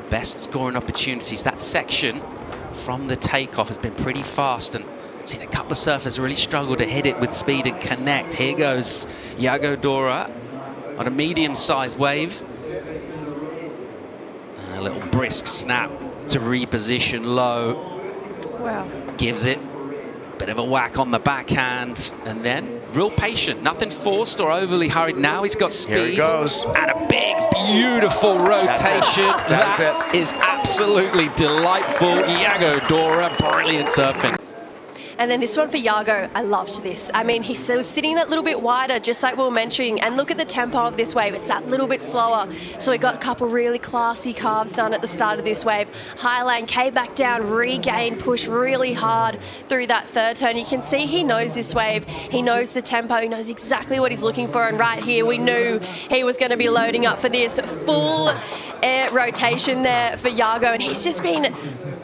best scoring opportunities. That section from the takeoff has been pretty fast, and seen a couple of surfers really struggle to hit it with speed and connect. Here goes Yago Dora on a medium-sized wave. And a little brisk snap to reposition low. Wow. Gives it a bit of a whack on the backhand, and then real patient, nothing forced or overly hurried. Now he's got speed. Here he goes. And a big, beautiful rotation. That is absolutely delightful. Yago Dora, brilliant surfing. And then this one for Yago, I loved this. I mean, he was sitting that little bit wider, just like we were mentioning, and look at the tempo of this wave. It's that little bit slower. So we got a couple really classy carves done at the start of this wave. Highline came back down, regained, pushed really hard through that third turn. You can see he knows this wave. He knows the tempo. He knows exactly what he's looking for. And right here, we knew he was going to be loading up for this full air rotation there for Yago. And he's just been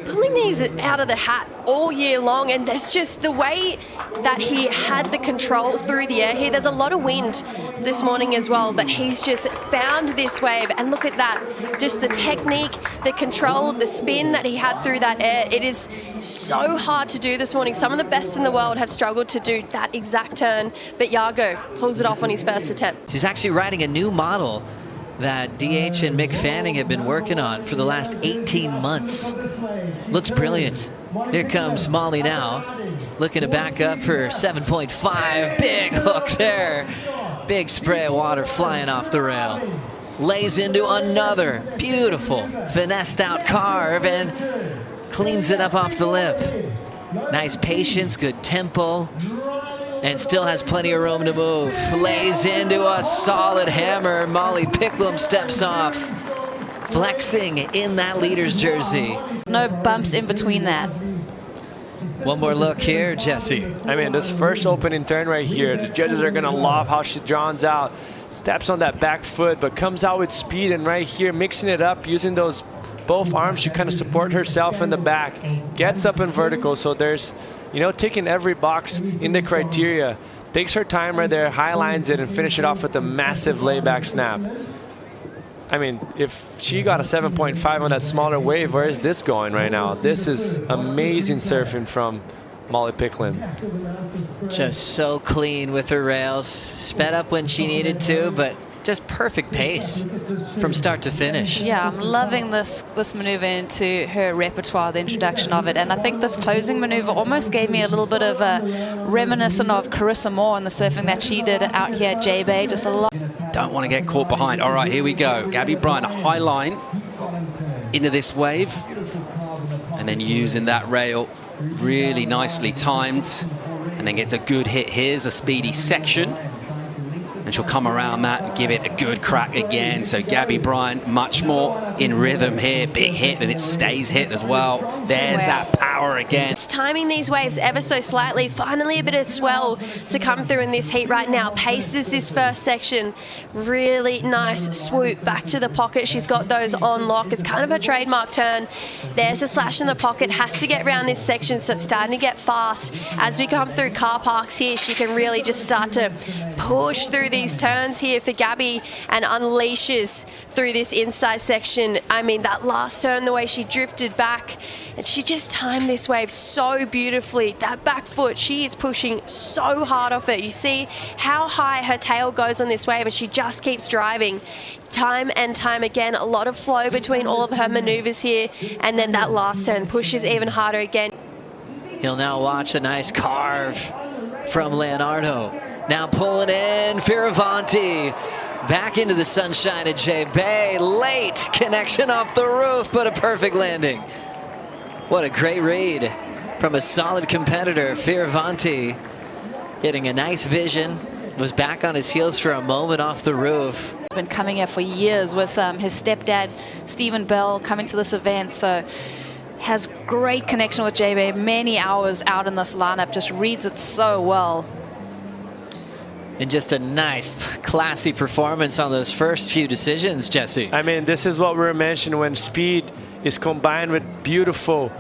pulling these out of the hat all year long, and there's just the way that he had the control through the air here. There's a lot of wind this morning as well, but he's just found this wave, and look at that, just the technique, the control, the spin that he had through that air. It is so hard to do this morning. Some of the best in the world have struggled to do that exact turn, but Yago pulls it off on his first attempt. She's actually riding a new model that DH and Mick Fanning have been working on for the last 18 months. Looks brilliant. Here comes Molly now, looking to back up her 7.5. Big hook there. Big spray of water flying off the rail. Lays into another beautiful finessed out carve and cleans it up off the lip. Nice patience, good tempo, and still has plenty of room to move. Lays into a solid hammer. Molly Picklum steps off, flexing in that leader's jersey. No bumps in between that. One more look here, Jesse. I mean, this first opening turn right here, the judges are going to love how she draws out, steps on that back foot, but comes out with speed, and right here, mixing it up, using those both arms to kind of support herself in the back. Gets up in vertical, so there's, you know, ticking every box in the criteria. Takes her time right there, high lines it, and finish it off with a massive layback snap. I mean, if she got a 7.5 on that smaller wave, where is this going right now? This is amazing surfing from Molly Picklum. Just so clean with her rails. Sped up when she needed to, but just perfect pace from start to finish. Yeah, I'm loving this maneuver into her repertoire, the introduction of it. And I think this closing maneuver almost gave me a little bit of a reminiscent of Carissa Moore and the surfing that she did out here at J-Bay. Just a lot. Don't want to get caught behind. All right, here we go. Gabby Bryan, a high line into this wave. And then using that rail really nicely timed. And then gets a good hit. Here's a speedy section. And she'll come around that and give it a good crack again. So Gabby Bryan, much more in rhythm here. Big hit, and it stays hit as well. There's that power again. It's timing these waves ever so slightly. Finally a bit of swell to come through in this heat right now. Paces this first section. Really nice swoop back to the pocket. She's got those on lock. It's kind of a trademark turn. There's a slash in the pocket. Has to get around this section, so it's starting to get fast. As we come through car parks here, she can really just start to push through these turns here for Gabby and unleashes through this inside section. I mean, that last turn, the way she drifted back, and she just timed this wave so beautifully. That back foot, she is pushing so hard off it. You see how high her tail goes on this wave, and she just keeps driving. Time and time again, a lot of flow between all of her maneuvers here, and then that last turn pushes even harder again. He'll now watch a nice carve from Leonardo. Now pulling in Fioravanti. Back into the sunshine at J-Bay. Late connection off the roof, but a perfect landing. What a great read from a solid competitor. Fioravanti getting a nice vision. Was back on his heels for a moment off the roof. He's been coming here for years with his stepdad, Stephen Bell, coming to this event. So has great connection with J-Bay. Many hours out in this lineup. Just reads it so well. And just a nice, classy performance on those first few decisions, Jesse. I mean, this is what we were mentioning when speed is combined with beautiful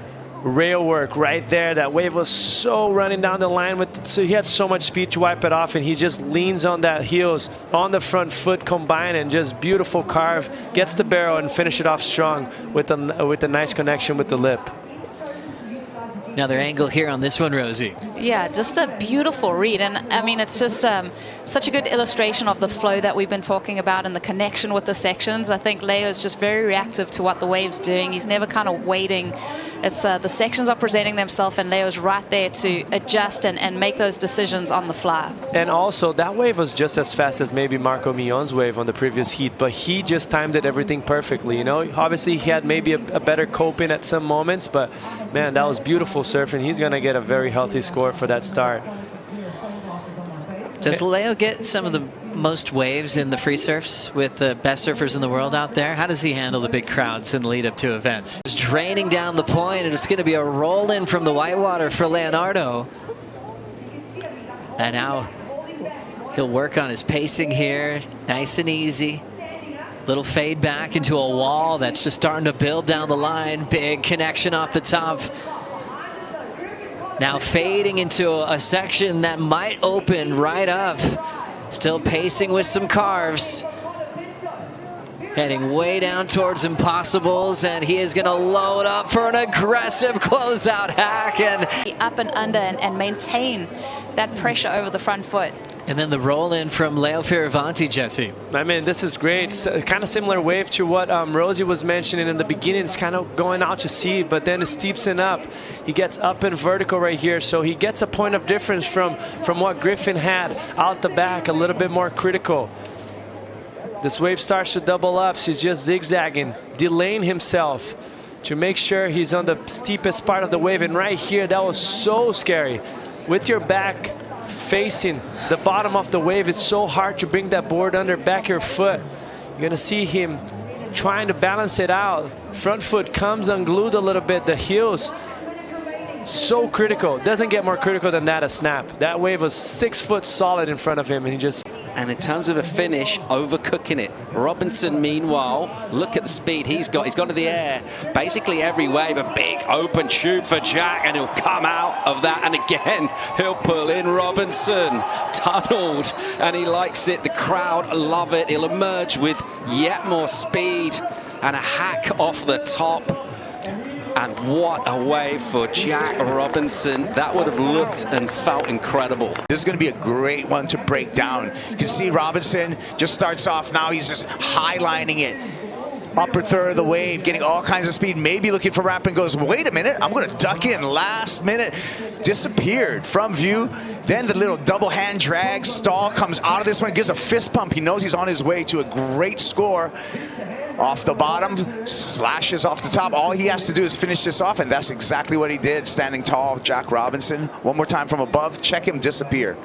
rail work right there. That wave was so running down the line so he had so much speed to wipe it off, and he just leans on that heels on the front foot combined, and just beautiful carve, gets the barrel and finish it off strong with a nice connection with the lip. Another angle here on this one, Rosie. Yeah, just a beautiful read. And I mean, it's just such a good illustration of the flow that we've been talking about and the connection with the sections. I think Leo is just very reactive to what the wave's doing. He's never kind of waiting. It's the sections are presenting themselves, and Leo's right there to adjust and make those decisions on the fly. And also, that wave was just as fast as maybe Marco Millon's wave on the previous heat, but he just timed it everything perfectly. You know, obviously he had maybe a better coping at some moments, but man, that was beautiful surfing. He's going to get a very healthy score for that start. Does Leo get some of the most waves in the free surfs with the best surfers in the world out there? How does he handle the big crowds in the lead up to events? It's draining down the point, and it's going to be a roll in from the whitewater for Leonardo. And now he'll work on his pacing here, nice and easy. Little fade back into a wall that's just starting to build down the line. Big connection off the top. Now fading into a section that might open right up. Still pacing with some carves. Heading way down towards impossibles, and he is going to load up for an aggressive closeout hack. And up and under and maintain that pressure over the front foot. And then the roll in from Leo Fioravanti, Jesse. I mean, this is great. Kind of similar wave to what Rosie was mentioning in the beginning. It's kind of going out to sea, but then it steepsing up. He gets up and vertical right here, so he gets a point of difference from what Griffin had out the back, a little bit more critical. This wave starts to double up, so he's just zigzagging, delaying himself to make sure he's on the steepest part of the wave. And right here, that was so scary. With your back facing the bottom of the wave, it's so hard to bring that board under back your foot. You're gonna see him trying to balance it out. Front foot comes unglued a little bit, the heels so critical. Doesn't get more critical than that, a snap. That wave was 6 foot solid in front of him, and he just... And in terms of a finish, overcooking it. Robinson, meanwhile, look at the speed he's got. He's gone to the air. Basically every wave, a big open tube for Jack, and he'll come out of that. And again, he'll pull in Robinson. Tunneled, and he likes it. The crowd love it. He'll emerge with yet more speed and a hack off the top. And what a wave for Jack Robinson. That would have looked and felt incredible. This is going to be a great one to break down. You can see Robinson just starts off now. He's just highlining it. Upper third of the wave, getting all kinds of speed, maybe looking for wrap, and goes, wait a minute, I'm going to duck in. Last minute, disappeared from view. Then the little double hand drag stall comes out of this one, gives a fist pump. He knows he's on his way to a great score. Off the bottom, slashes off the top. All he has to do is finish this off, and that's exactly what he did. Standing tall, Jack Robinson. One more time from above, check him disappear.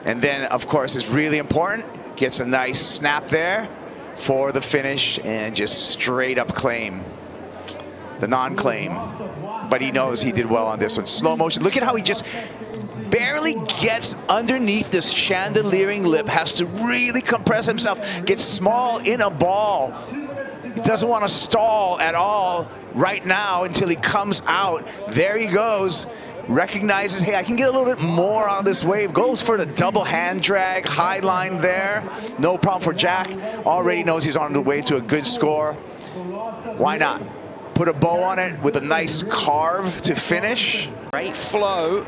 And then, of course, it's really important. Gets a nice snap there for the finish, and just straight up claim. The non-claim. But he knows he did well on this one. Slow motion. Look at how he just barely gets underneath this chandeliering lip, has to really compress himself, gets small in a ball. He doesn't want to stall at all right now until he comes out. There he goes. Recognizes, hey, I can get a little bit more on this wave. Goes for the double hand drag, high line there. No problem for Jack. Already knows he's on the way to a good score. Why not? Put a bow on it with a nice carve to finish. Great flow.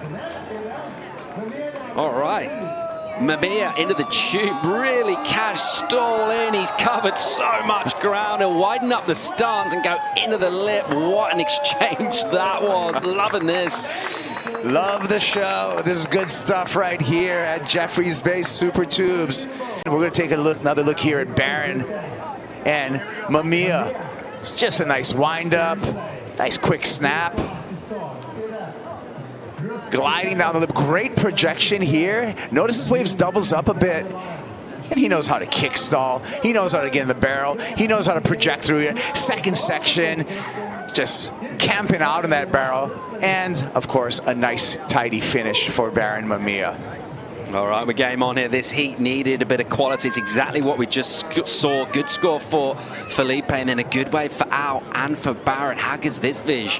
All right. Mamiya into the tube, really cash stall in. He's covered so much ground. He'll widen up the stance and go into the lip. What an exchange that was. Loving this. Love the show. This is good stuff right here at Jeffries Bay Super Tubes. We're going to take another look here at Barron and Mamiya. It's just a nice wind up, nice quick snap. Gliding down the lip, great projection here. Notice this wave doubles up a bit. And he knows how to kick stall. He knows how to get in the barrel. He knows how to project through it. Second section, just camping out in that barrel. And, of course, a nice, tidy finish for Barron Mamiya. All right, we're game on here. This heat needed a bit of quality. It's exactly what we just saw. Good score for Filipe, and then a good wave for Al and for Barron. How good's this, Vij?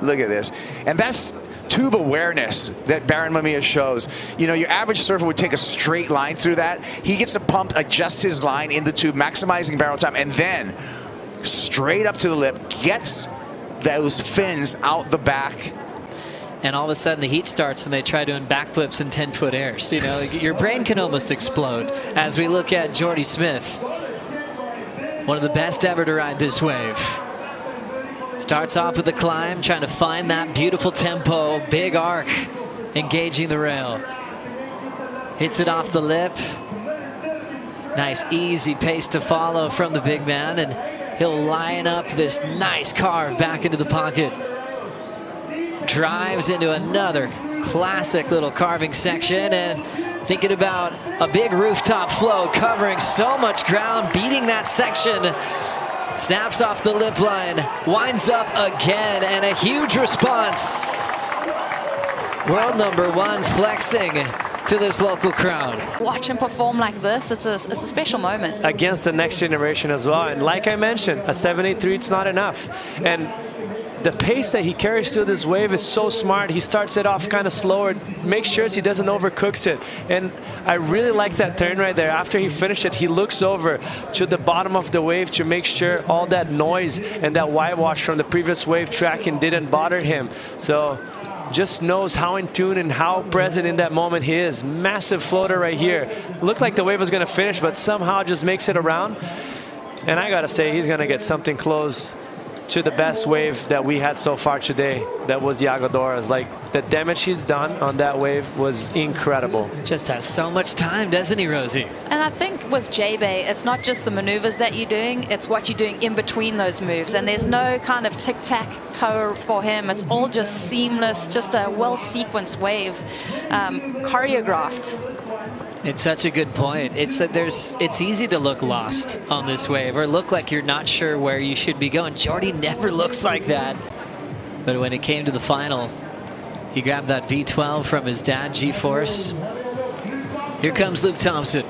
Look at this. And that's tube awareness that Barron Mamiya shows. You know, your average surfer would take a straight line through that. He gets a pump, adjusts his line in the tube, maximizing barrel time, and then straight up to the lip, gets those fins out the back. And all of a sudden the heat starts and they try doing backflips in 10-foot airs. You know, your brain can almost explode as we look at Jordy Smith. One of the best ever to ride this wave. Starts off with the climb, trying to find that beautiful tempo, big arc, engaging the rail. Hits it off the lip. Nice easy pace to follow from the big man, and he'll line up this nice carve back into the pocket. Drives into another classic little carving section, and thinking about a big rooftop flow covering so much ground, beating that section. Snaps off the lip line, winds up again, and a huge response. World #1 flexing to this local crowd. Watch him perform like this, it's a special moment. Against the next generation as well. And like I mentioned, a 783, it's not enough. And the pace that he carries through this wave is so smart. He starts it off kind of slower, makes sure he doesn't overcooks it. And I really like that turn right there. After he finished it, he looks over to the bottom of the wave to make sure all that noise and that whitewash from the previous wave tracking didn't bother him. So just knows how in tune and how present in that moment he is. Massive floater right here. Looked like the wave was going to finish, but somehow just makes it around. And I got to say, he's going to get something close to the best wave that we had so far today. That was Yago Dora's. Like, the damage he's done on that wave was incredible. Just has so much time, doesn't he, Rosie? And I think with J-Bay, it's not just the maneuvers that you're doing, it's what you're doing in between those moves. And there's no kind of tic-tac-toe for him. It's all just seamless, just a well-sequenced wave, choreographed. It's such a good point. It's that it's easy to look lost on this wave or look like you're not sure where you should be going. Jordy never looks like that. But when it came to the final, he grabbed that V12 from his dad, G-Force. Here comes Luke Thompson.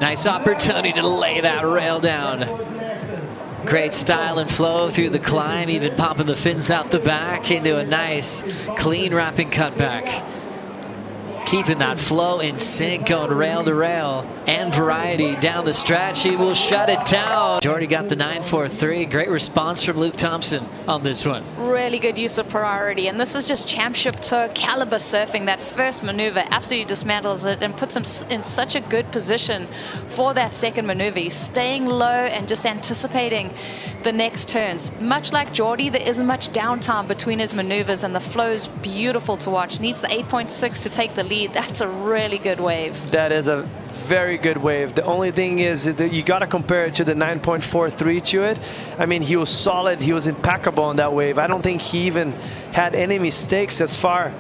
Nice opportunity to lay that rail down. Great style and flow through the climb, even popping the fins out the back into a nice, clean wrapping cutback. Keeping that flow in sync, going rail to rail and variety down the stretch. He will shut it down. Jordy got the 943. Great response from Luke Thompson on this one. Really good use of priority. And this is just championship tour caliber surfing. That first maneuver absolutely dismantles it and puts him in such a good position for that second maneuver. He's staying low and just anticipating the next turns. Much like Jordy, there isn't much downtime between his maneuvers, and the flow's beautiful to watch. Needs the 8.6 to take the lead. That's a really good wave. That is a very good wave. The only thing is that you got to compare it to the 9.43 to it. I mean, he was solid. He was impeccable on that wave. I don't think he even had any mistakes as far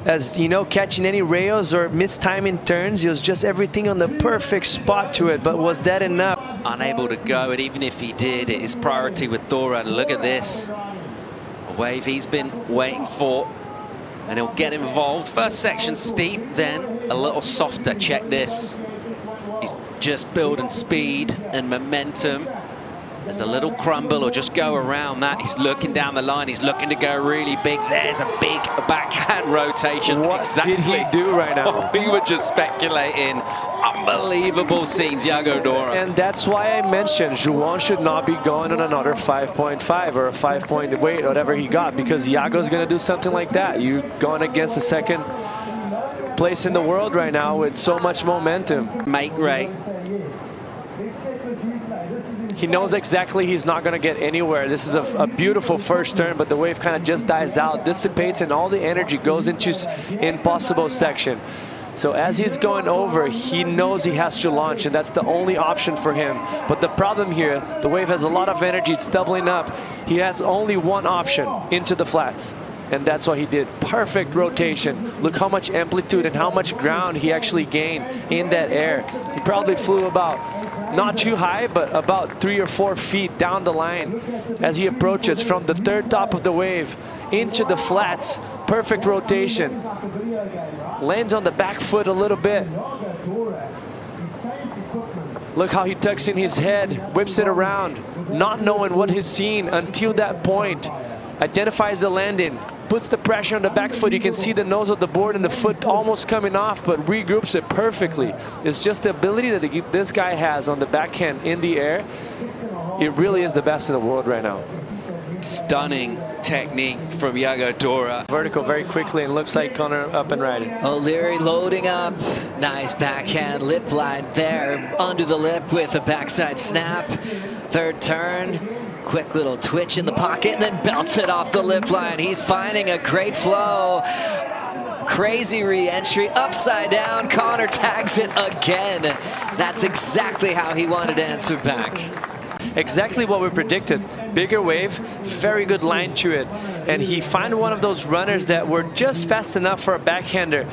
as, you know, catching any rails or mistiming turns. It was just everything on the perfect spot to it. But was that enough? Unable to go, and even if he did, it is priority with Dora. And look at this, a wave he's been waiting for, and he'll get involved. First section steep, then a little softer. Check this. He's just building speed and momentum. There's a little crumble or just go around that. He's looking down the line. He's looking to go really big. There's a big backhand rotation. What exactly did he do right now? We were just speculating. Unbelievable scenes, Yago Dora. And that's why I mentioned João should not be going on another 5.5 or a 5-point weight, whatever he got, because Yago's going to do something like that. You going against the second place in the world right now with so much momentum. Make rate. He knows exactly he's not going to get anywhere. This is a beautiful first turn, but the wave kind of just dies out, dissipates, and all the energy goes into impossible section. So as he's going over, he knows he has to launch, and that's the only option for him. But the problem here, the wave has a lot of energy. It's doubling up. He has only one option, into the flats. and that's what he did. Perfect rotation. Look how much amplitude and how much ground he actually gained in that air. He probably flew about, not too high, but about 3 or 4 feet down the line as he approaches from the third top of the wave into the flats. Perfect rotation. Lands on the back foot a little bit. Look how he tucks in his head, whips it around, not knowing what he's seen until that point. Identifies the landing, puts the pressure on the back foot. You can see the nose of the board and the foot almost coming off, but regroups it perfectly. It's just the ability that this guy has on the backhand in the air. It really is the best in the world right now. Stunning technique from Yago Dora. Vertical very quickly, and looks like Connor up and riding. O'Leary loading up. Nice backhand lip glide there. Under the lip with a backside snap. Third turn. Quick little twitch in the pocket and then belts it off the lip line. He's finding a great flow. Crazy re-entry, upside down. Connor tags it again. That's exactly how he wanted to answer back. Exactly what we predicted. Bigger wave, very good line to it. And he found one of those runners that were just fast enough for a backhander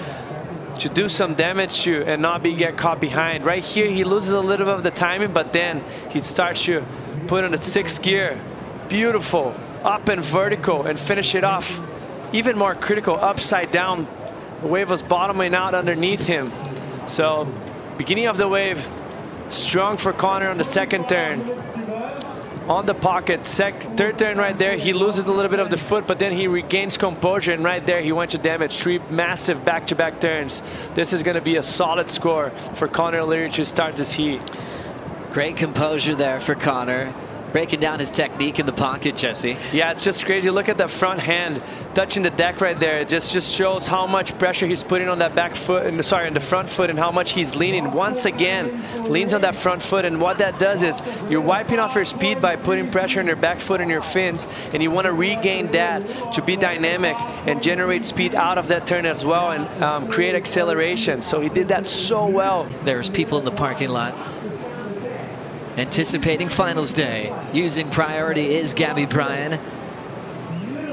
to do some damage to and not get caught behind. Right here, he loses a little bit of the timing, but then he starts to put in a 6th gear. Beautiful, up and vertical, and finish it off. Even more critical, upside down. The wave was bottoming out underneath him. So, beginning of the wave, strong for Connor on the 2nd turn. On the pocket, 3rd turn right there, he loses a little bit of the foot, but then he regains composure, and right there he went to damage. 3 massive back-to-back turns. This is going to be a solid score for Connor O'Leary to start this heat. Great composure there for Connor. Breaking down his technique in the pocket, Jesse. Yeah, it's just crazy. Look at that front hand touching the deck right there. It just shows how much pressure he's putting on that back foot, and on the front foot, and how much he's leaning. Once again, leans on that front foot, and what that does is you're wiping off your speed by putting pressure on your back foot and your fins, and you want to regain that to be dynamic and generate speed out of that turn as well, and create acceleration. So he did that so well. There's people in the parking lot anticipating finals day. Using priority is Gabby Bryan.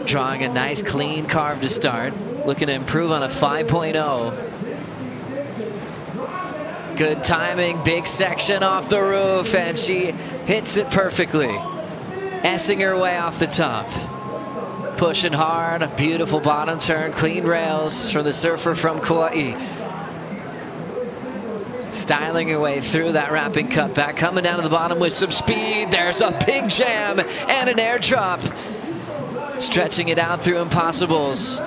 Drawing a nice clean carve to start. Looking to improve on a 5.0. Good timing, big section off the roof, and she hits it perfectly. S-ing her way off the top. Pushing hard, a beautiful bottom turn, clean rails from the surfer from Kauai. Styling her way through that wrapping cutback, coming down to the bottom with some speed. There's a big jam and an airdrop. Stretching it out through impossibles.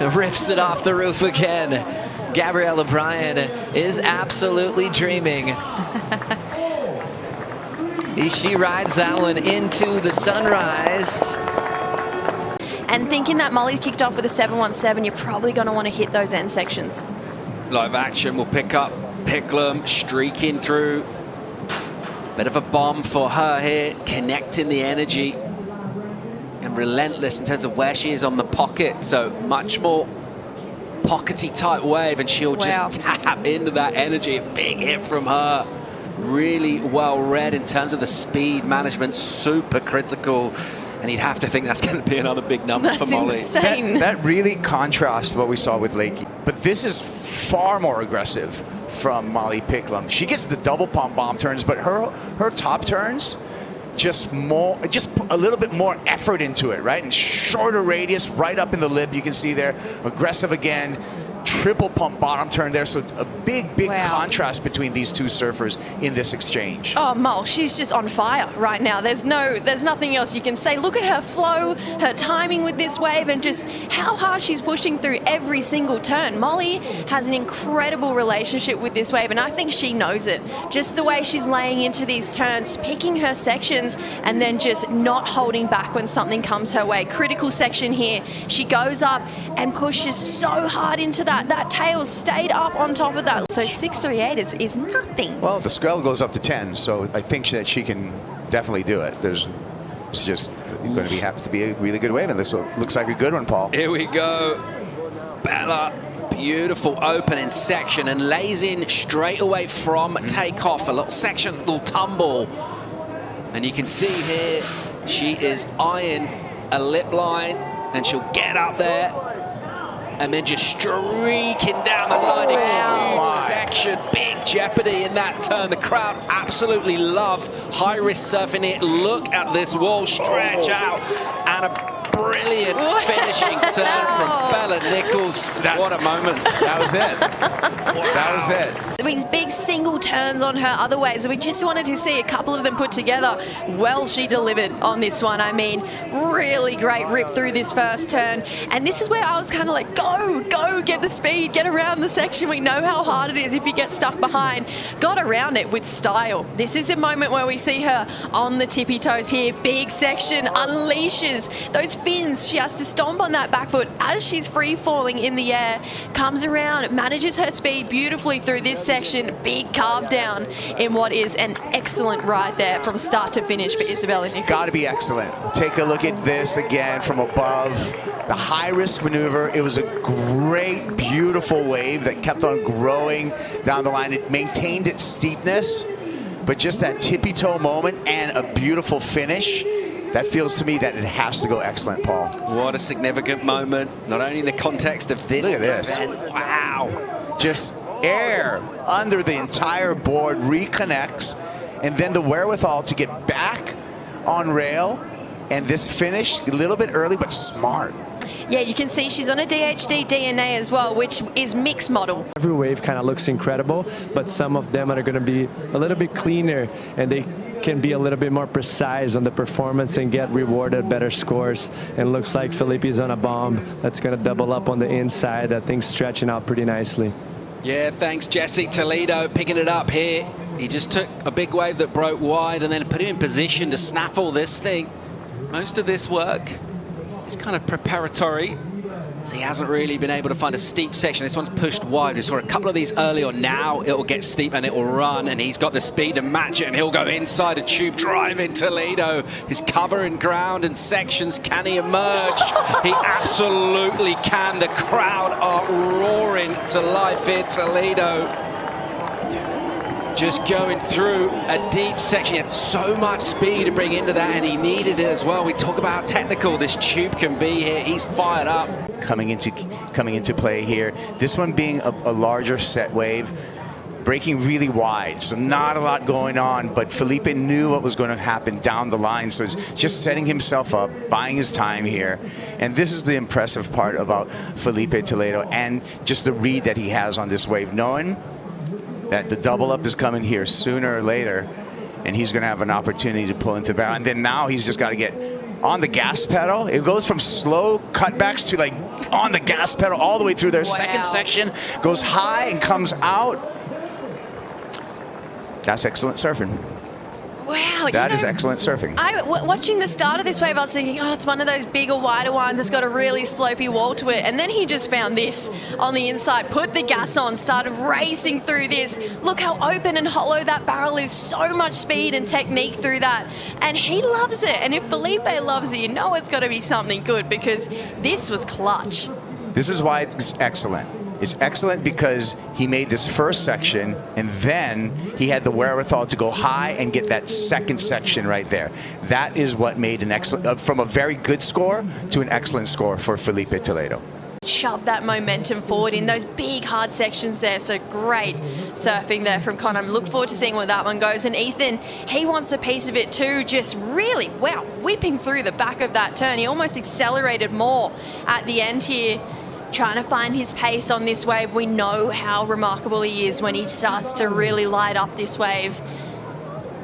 Rips it off the roof again. Gabriela Bryan is absolutely dreaming. She rides that one into the sunrise. And thinking that Molly kicked off with a 717, you're probably going to want to hit those end sections. Live action will pick up Picklum streaking through. Bit of a bomb for her here, connecting the energy and relentless in terms of where she is on the pocket. So much more pockety type wave, and she'll just tap into that energy. A big hit from her. Really well read in terms of the speed management, super critical. And you'd have to think that's going to be another big number for Molly. Insane. That really contrasts what we saw with Lakey. But this is far more aggressive from Molly Picklum. She gets the double pump bomb turns, but her top turns, just a little bit more effort into it, right? And shorter radius, right up in the lip, you can see there. Aggressive again. Triple pump bottom turn there, so a big contrast between these two surfers in this exchange. Oh, Mol, she's just on fire right now. There's nothing else you can say. Look at her flow, her timing with this wave, and just how hard she's pushing through every single turn. Molly has an incredible relationship with this wave, and I think she knows it. Just the way she's laying into these turns, picking her sections, and then just not holding back when something comes her way. Critical section here. She goes up and pushes so hard into that. That tail stayed up on top of that. So 638 is nothing. Well, the swell goes up to 10, so I think that she can definitely do it. It's just going to have to be a really good wave, and this looks like a good one, Paul. Here we go. Bella, beautiful opening section, and lays in straight away from takeoff. A little section, little tumble. And you can see here, she is eyeing a lip line. and she'll get up there and then just streaking down the line. A huge section, big jeopardy in that turn. The crowd absolutely love high-risk surfing it. Look at this wall stretch out, and a brilliant finishing turn from Bella Nichols. What a moment. That was it. That was it. These big single turns on her other ways. We just wanted to see a couple of them put together. Well, she delivered on this one. I mean, really great rip through this first turn. And this is where I was kind of like, go, get the speed, get around the section. We know how hard it is if you get stuck behind. Got around it with style. This is a moment where we see her on the tippy toes here. Big section, unleashes those fins. She has to stomp on that back foot as she's free falling in the air. Comes around, manages her speed beautifully through this section. Big carve down in what is an excellent ride there from start to finish for Isabella Nichols. Got to be excellent. Take a look at this again from above. The high-risk maneuver. It was a great, beautiful wave that kept on growing down the line. It maintained its steepness, but just that tippy-toe moment and a beautiful finish. That feels to me that it has to go excellent, Paul. What a significant moment, not only in the context of this event. Wow. Just air under the entire board, reconnects, and then the wherewithal to get back on rail, and this finish a little bit early, but smart. Yeah, you can see she's on a DHD DNA as well, which is mixed model. Every wave kind of looks incredible, but some of them are going to be a little bit cleaner, and they can be a little bit more precise on the performance and get rewarded better scores. And looks like Filipe is on a bomb that's going to double up on the inside. That thing's stretching out pretty nicely. Yeah, thanks, Jesse. Toledo picking it up here. He just took a big wave that broke wide and then put him in position to snaffle this thing. Most of this work is kind of preparatory. So he hasn't really been able to find a steep section. This one's pushed wide. We saw a couple of these earlier. Now it'll get steep and it will run, and he's got the speed to match it, and he'll go inside a tube drive in Toledo. He's covering ground and sections. Can he emerge? He absolutely can. The crowd are roaring to life here, Toledo. Just going through a deep section. He had so much speed to bring into that, and he needed it as well. We talk about how technical this tube can be here. He's fired up. Coming into play here. This one being a larger set wave, breaking really wide, so not a lot going on, but Filipe knew what was going to happen down the line, so he's just setting himself up, buying his time here. And this is the impressive part about Filipe Toledo, and just the read that he has on this wave, knowing that the double up is coming here sooner or later, and he's going to have an opportunity to pull into the barrel. And then now he's just got to get on the gas pedal. It goes from slow cutbacks to like on the gas pedal all the way through their second section, goes high and comes out. That's excellent surfing. Wow. That is excellent surfing. Watching the start of this wave, I was thinking, oh, it's one of those bigger, wider ones. It's got a really slopey wall to it. And then he just found this on the inside, put the gas on, started racing through this. Look how open and hollow that barrel is. So much speed and technique through that. And he loves it. And if Filipe loves it, you know it's got to be something good, because this was clutch. This is why it's excellent. It's excellent because he made this first section, and then he had the wherewithal to go high and get that second section right there. That is what made an excellent, from a very good score to an excellent score for Filipe Toledo. Shove that momentum forward in those big, hard sections there. So great surfing there from Connor. Look forward to seeing where that one goes. And Ethan, he wants a piece of it too. Just really, wow, whipping through the back of that turn. He almost accelerated more at the end here, trying to find his pace on this wave. We know how remarkable he is when he starts to really light up this wave.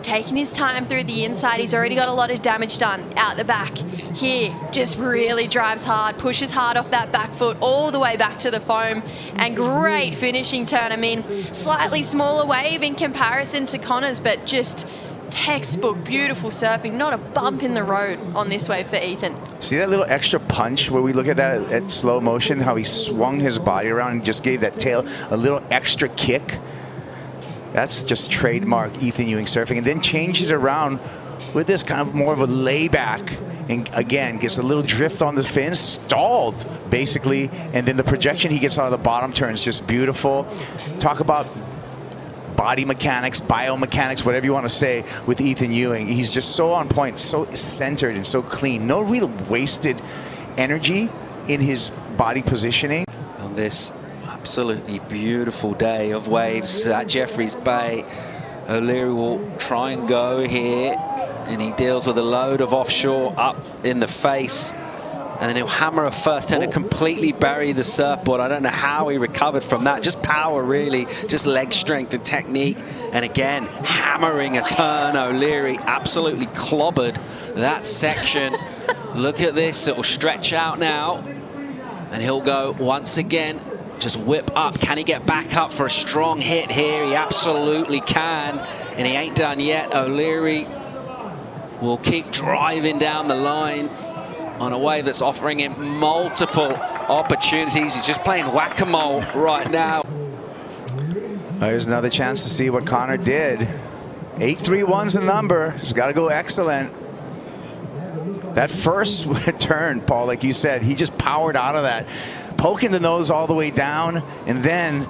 Taking his time through the inside. He's already got a lot of damage done out the back. Here, just really drives hard, pushes hard off that back foot all the way back to the foam, and great finishing turn. I mean, slightly smaller wave in comparison to Connor's, but just textbook beautiful surfing. Not a bump in the road on this wave for Ethan. See that little extra punch where we look at that at slow motion, how he swung his body around and just gave that tail a little extra kick? That's just trademark Ethan Ewing surfing. And then changes around with this kind of more of a layback, and again gets a little drift on the fin, stalled basically, and then the projection he gets out of the bottom turn is just beautiful. Talk about body mechanics, biomechanics, whatever you want to say with Ethan Ewing. He's just so on point, so centered and so clean. No real wasted energy in his body positioning. On this absolutely beautiful day of waves at Jeffreys Bay, O'Leary will try and go here, and he deals with a load of offshore up in the face, and then he'll hammer a first turn and completely bury the surfboard. I don't know how he recovered from that. Just power, really, just leg strength and technique. And again, hammering a turn. O'Leary absolutely clobbered that section. Look at this, it will stretch out now, and he'll go once again. Just whip up. Can he get back up for a strong hit here? He absolutely can, and he ain't done yet. O'Leary will keep driving down the line on a wave that's offering him multiple opportunities. He's just playing whack-a-mole right now. There's another chance to see what Connor did. 8-3-1's the number. He's got to go excellent. That first turn, Paul, like you said, he just powered out of that, poking the nose all the way down, and then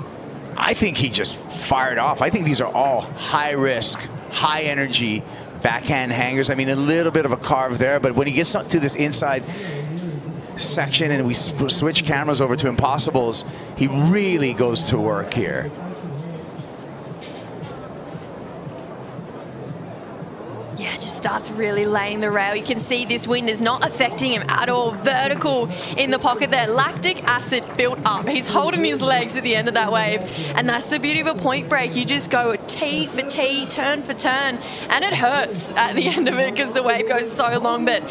I think he just fired off. I think these are all high risk, high energy backhand hangers. I mean, a little bit of a carve there, but when he gets to this inside section and we switch cameras over to Impossibles, he really goes to work here. Yeah, just starts really laying the rail. You can see this wind is not affecting him at all. Vertical in the pocket there. Lactic acid built up. He's holding his legs at the end of that wave. And that's the beauty of a point break. You just go tee for tee, turn for turn. And it hurts at the end of it because the wave goes so long. But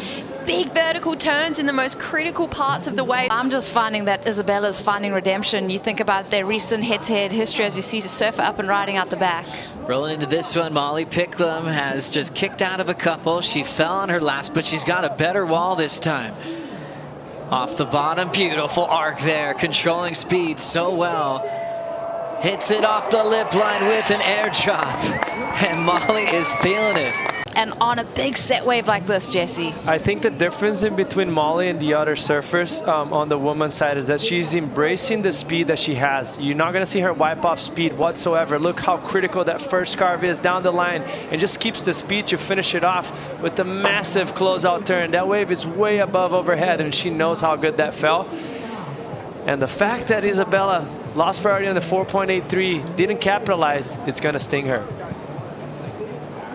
big vertical turns in the most critical parts of the wave. I'm just finding that Isabella's finding redemption. You think about their recent head-to-head history as you see the surfer up and riding out the back. Rolling into this one, Molly Picklum has just kicked out of a couple. She fell on her last, but she's got a better wall this time. Off the bottom, beautiful arc there, controlling speed so well. Hits it off the lip line with an air drop, and Molly is feeling it. And on a big set wave like this, Jesse. I think the difference in between Molly and the other surfers on the woman's side is that she's embracing the speed that she has. You're not going to see her wipe off speed whatsoever. Look how critical that first carve is down the line, and just keeps the speed to finish it off with the massive closeout turn. That wave is way above overhead, and she knows how good that felt. And the fact that Isabella lost priority on the 4.83, didn't capitalize, it's going to sting her.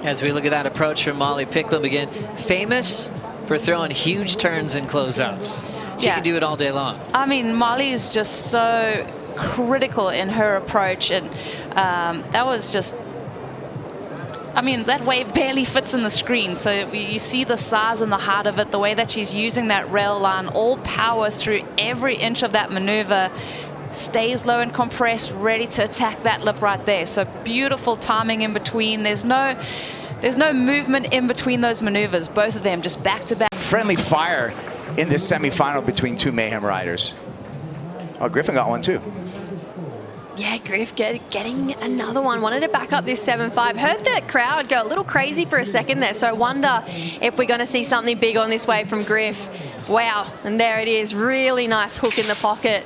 As we look at that approach from Molly Picklum again, famous for throwing huge turns and closeouts. She can do it all day long. I mean, Molly is just so critical in her approach, and that was just, I mean, that wave barely fits in the screen, so you see the size and the heart of it, the way that she's using that rail line, all power through every inch of that maneuver. Stays low and compressed, ready to attack that lip right there. So beautiful timing in between. There's no movement in between those maneuvers. Both of them just back to back. Friendly fire in this semifinal between two Mayhem riders. Oh, Griffin got one too. Yeah, Griff getting another one. Wanted to back up this 7.5. Heard the crowd go a little crazy for a second there. So I wonder if we're going to see something big on this wave from Griff. Wow, and there it is. Really nice hook in the pocket.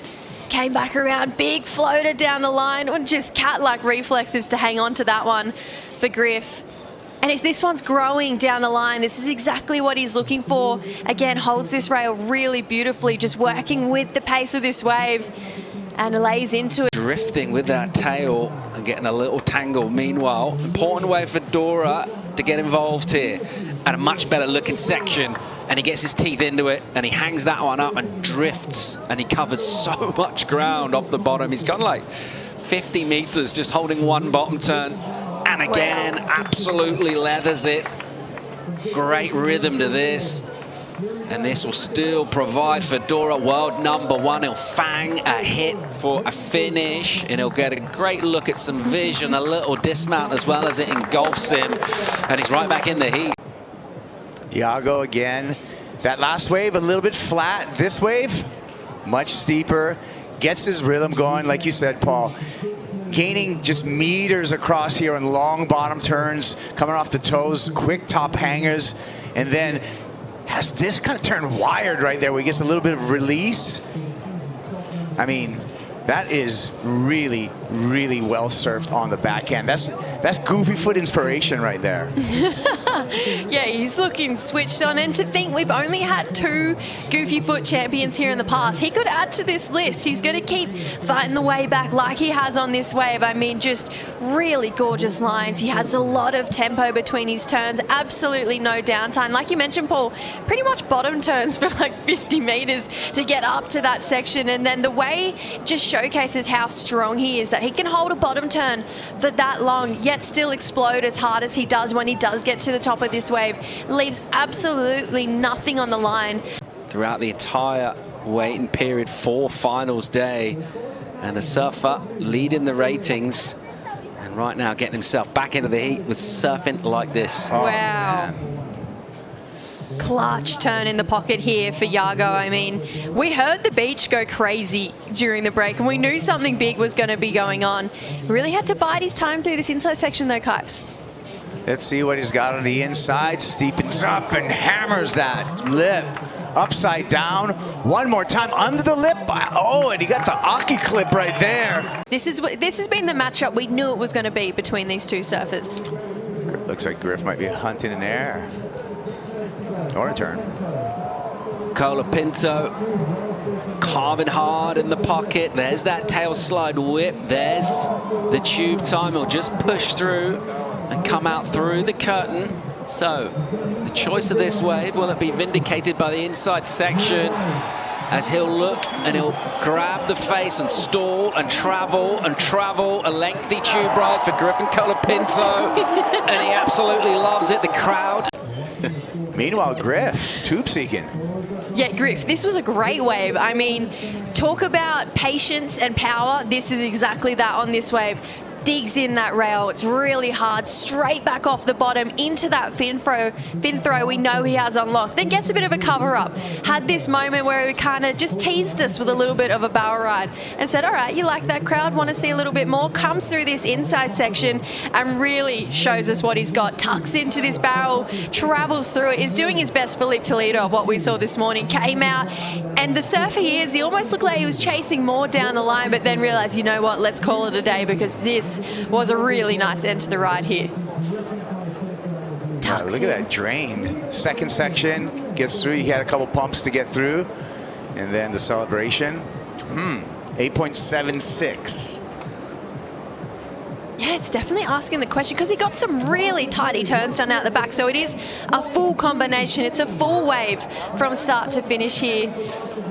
Came back around, big floater down the line, and just cat-like reflexes to hang on to that one for Griff. And if this one's growing down the line, this is exactly what he's looking for. Again, holds this rail really beautifully, just working with the pace of this wave and lays into it. Drifting with that tail and getting a little tangle. Meanwhile, important way for Dora to get involved here. And a much better looking section, and he gets his teeth into it, and he hangs that one up and drifts, and he covers so much ground off the bottom. He's gone like 50 meters just holding one bottom turn, and again, absolutely leathers it. Great rhythm to this, and this will still provide for Dora world #1. He'll fang a hit for a finish, and he'll get a great look at some vision, a little dismount as well as it engulfs him, and he's right back in the heat. Yago again. That last wave a little bit flat. This wave much steeper. Gets his rhythm going, like you said, Paul. Gaining just meters across here on long bottom turns, coming off the toes, quick top hangers, and then has this kind of turn wired right there where he gets a little bit of release. I mean, that is really, really well surfed on the backhand. That's goofy foot inspiration right there. Yeah, he's looking switched on. And to think we've only had 2 goofy foot champions here in the past. He could add to this list. He's going to keep fighting the way back like he has on this wave. I mean, just really gorgeous lines. He has a lot of tempo between his turns. Absolutely no downtime. Like you mentioned, Paul, pretty much bottom turns for like 50 meters to get up to that section. And then the way just showcases how strong he is, that he can hold a bottom turn for that long, yet still explode as hard as he does when he does get to the top of this wave. Leaves absolutely nothing on the line. Throughout the entire waiting period for finals day, and a surfer leading the ratings, and right now getting himself back into the heat with surfing like this. Oh, wow. Man. Clutch turn in the pocket here for Yago. I mean, we heard the beach go crazy during the break, and we knew something big was going to be going on. Really had to bide his time through this inside section though, Kipes. Let's see what he's got on the inside. Steepens up and hammers that lip upside down. One more time under the lip. Oh, and he got the Aki clip right there. This has been the matchup we knew it was going to be between these 2 surfers. Looks like Griff might be hunting in there. Or a turn. Colapinto carving hard in the pocket. There's that tail slide whip. There's the tube time. He'll just push through and come out through the curtain. So the choice of this wave, will it be vindicated by the inside section, as he'll look and he'll grab the face and stall and travel a lengthy tube ride for Griffin Colapinto. And he absolutely loves it, the crowd. Meanwhile, Griff, tube seeking. Yeah, Griff, this was a great wave. I mean, talk about patience and power. This is exactly that on this wave. Digs in that rail. It's really hard. Straight back off the bottom into that fin throw we know he has unlocked. Then gets a bit of a cover up. Had this moment where he kind of just teased us with a little bit of a barrel ride and said, all right, you like that crowd? Want to see a little bit more? Comes through this inside section and really shows us what he's got. Tucks into this barrel, travels through it. Is doing his best Filipe Toledo of what we saw this morning. Came out, and the surfer he almost looked like he was chasing more down the line, but then realized, you know what, let's call it a day, because this was a really nice end to the ride here. Look at that, drained. Second section, gets through. He had a couple pumps to get through. And then the celebration. 8.76. Yeah, it's definitely asking the question, because he got some really tidy turns done out the back. So it is a full combination. It's a full wave from start to finish here.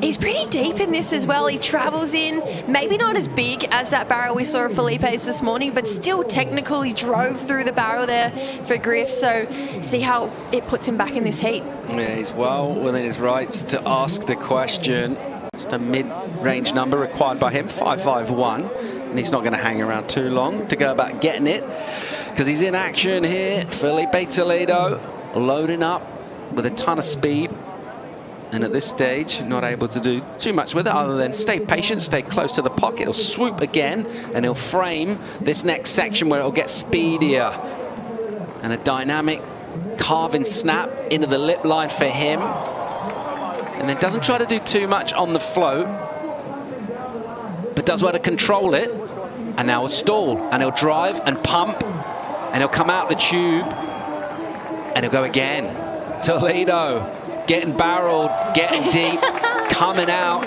He's pretty deep in this as well. He travels in, maybe not as big as that barrel we saw of Filipe's this morning, but still technical. He drove through the barrel there for Griff. So see how it puts him back in this heat. Yeah, he's well within his rights to ask the question. Just a mid-range number required by him, 5.51. And he's not going to hang around too long to go about getting it, because he's in action here. Filipe Toledo loading up with a ton of speed. And at this stage, not able to do too much with it other than stay patient, stay close to the pocket. He'll swoop again, and he'll frame this next section where it'll get speedier. And a dynamic carving snap into the lip line for him. And then doesn't try to do too much on the float, but does well to control it. And now a stall, and he'll drive and pump, and he'll come out the tube, and he'll go again. Toledo getting barreled, getting deep, coming out.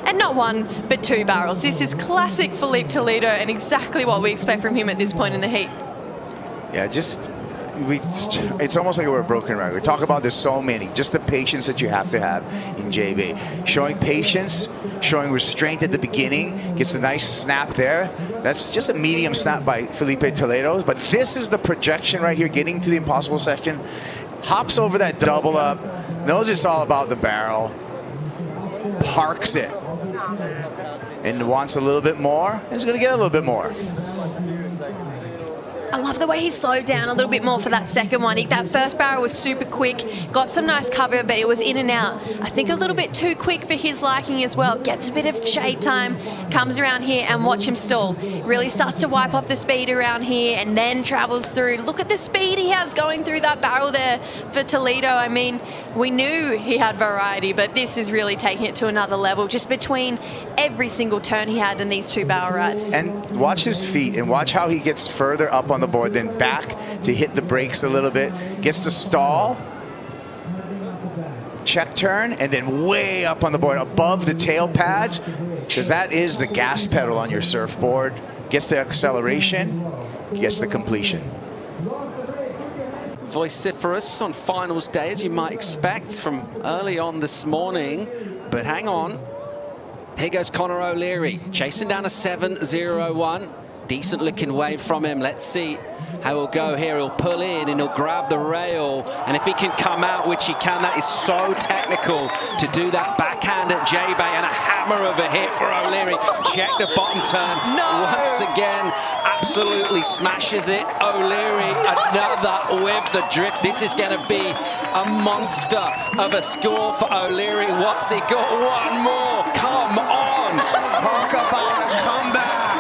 And not 1, but 2 barrels. This is classic Filipe Toledo, and exactly what we expect from him at this point in the heat. Yeah, it's almost like we're a broken record. We talk about this so many, just the patience that you have to have in J-Bay. Showing patience, showing restraint at the beginning, gets a nice snap there. That's just a medium snap by Filipe Toledo, but this is the projection right here, getting to the impossible section. Hops over that double up, knows it's all about the barrel, parks it, and wants a little bit more, and he's going to get a little bit more. I love the way he slowed down a little bit more for that second one. That first barrel was super quick, got some nice cover, but it was in and out. I think a little bit too quick for his liking as well. Gets a bit of shade time, comes around here, and watch him stall. Really starts to wipe off the speed around here and then travels through. Look at the speed he has going through that barrel there for Toledo. I mean, we knew he had variety, but this is really taking it to another level, just between every single turn he had in these 2 barrel rides. And watch his feet, and watch how he gets further up on on the board, then back to hit the brakes a little bit. Gets to stall. Check turn, and then way up on the board, above the tail pad, because that is the gas pedal on your surfboard. Gets the acceleration, gets the completion. Vociferous on finals day, as you might expect from early on this morning. But hang on. Here goes Conor O'Leary, chasing down a 7.01. Decent looking wave from him. Let's see how he'll go here. He'll pull in and he'll grab the rail. And if he can come out, which he can, that is so technical to do that backhand at J-Bay, and a hammer of a hit for O'Leary. Check the bottom turn. No. Once again, absolutely smashes it. O'Leary, another with the drift. This is going to be a monster of a score for O'Leary. What's he got? One more. Come on. Talk about a comeback.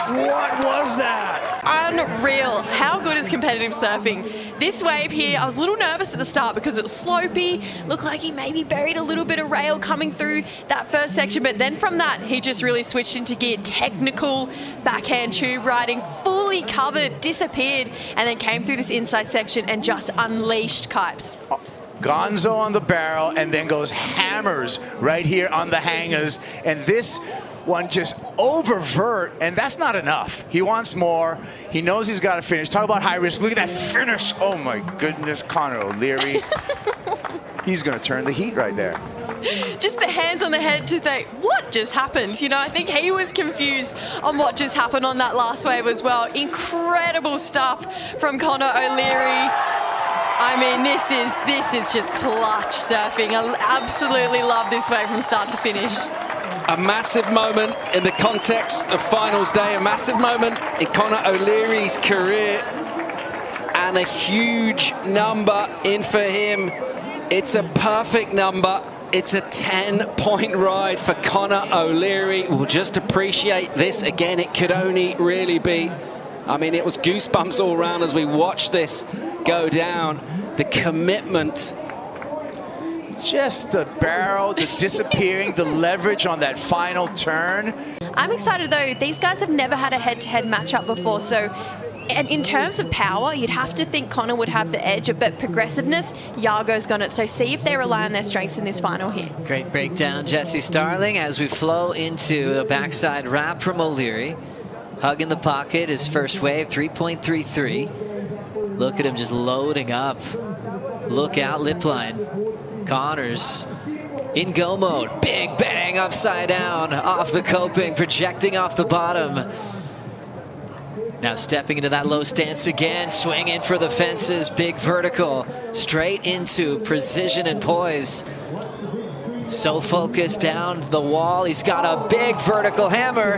What was that? Unreal. How good is competitive surfing? This wave here, I was a little nervous at the start because it was slopey. Looked like he maybe buried a little bit of rail coming through that first section, but then from that, he just really switched into gear. Technical backhand tube riding, fully covered, disappeared, and then came through this inside section and just unleashed kipes. Gonzo on the barrel, and then goes hammers right here on the hangers, and this one just oververt, and that's not enough. He wants more. He knows he's got to finish. Talk about high risk. Look at that finish. Oh my goodness, Conor O'Leary. He's going to turn the heat right there. Just the hands on the head to think, what just happened? You know, I think he was confused on what just happened on that last wave as well. Incredible stuff from Conor O'Leary. I mean, this is just clutch surfing. I absolutely love this wave from start to finish. A massive moment in the context of finals day, a massive moment in Conor O'Leary's career, and a huge number in for him. It's a perfect number. It's a 10-point ride for Conor O'Leary. We'll just appreciate this again. It could only really be, I mean, it was goosebumps all around as we watched this go down. The commitment. Just the barrel, the disappearing, the leverage on that final turn. I'm excited though, these guys have never had a head-to-head matchup before, so and in terms of power, you'd have to think Conor would have the edge, but progressiveness, Yago's got it. So see if they rely on their strengths in this final here. Great breakdown, Jesse Starling, as we flow into a backside wrap from O'Leary. Hug in the pocket, his first wave, 3.33. Look at him just loading up. Look out, lip line. Conor's in go mode. Big bang upside down off the coping, projecting off the bottom. Now stepping into that low stance again, swinging for the fences, big vertical, straight into precision and poise. So focused down the wall, he's got a big vertical hammer,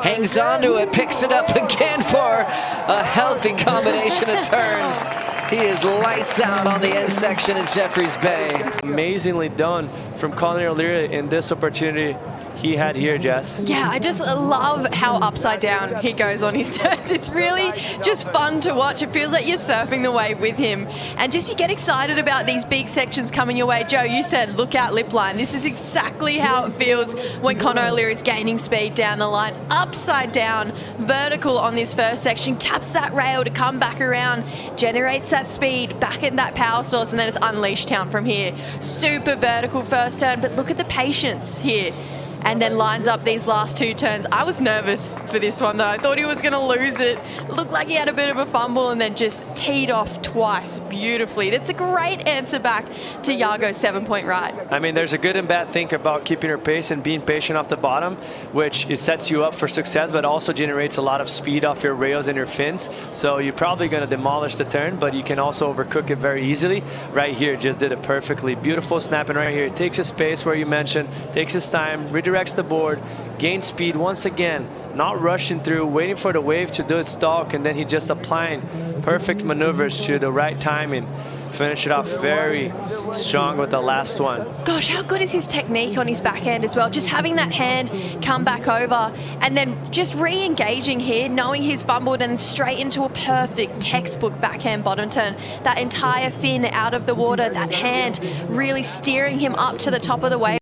hangs onto it, picks it up again for a healthy combination of turns. He is lights out on the end section at Jeffreys Bay. Amazingly done from Conor O'Leary in this opportunity he had here, Jess. Yeah, I just love how upside down he goes on his turns. It's really just fun to watch. It feels like you're surfing the wave with him. And just you get excited about these big sections coming your way. Joe, you said look out lip line. This is exactly how it feels when Conor O'Leary is gaining speed down the line. Upside down, vertical on this first section, taps that rail to come back around, generates that speed back in that power source, and then it's unleashed town from here. Super vertical first turn, but look at the patience here. And then lines up these last two turns. I was nervous for this one though. I thought he was going to lose it. Looked like he had a bit of a fumble and then just teed off twice beautifully. That's a great answer back to Yago's 7-point ride. I mean, there's a good and bad thing about keeping your pace and being patient off the bottom, which it sets you up for success, but also generates a lot of speed off your rails and your fins. So you're probably going to demolish the turn, but you can also overcook it very easily. Right here, just did it perfectly. Beautiful snapping right here. It takes his space where you mentioned, takes his time, redirects the board, gains speed once again, not rushing through, waiting for the wave to do its stalk, and then he just applying perfect maneuvers to the right timing. Finish it off very strong with the last one. Gosh, how good is his technique on his backhand as well? Just having that hand come back over and then just re-engaging here, knowing he's fumbled and straight into a perfect textbook backhand bottom turn. That entire fin out of the water, that hand really steering him up to the top of the wave.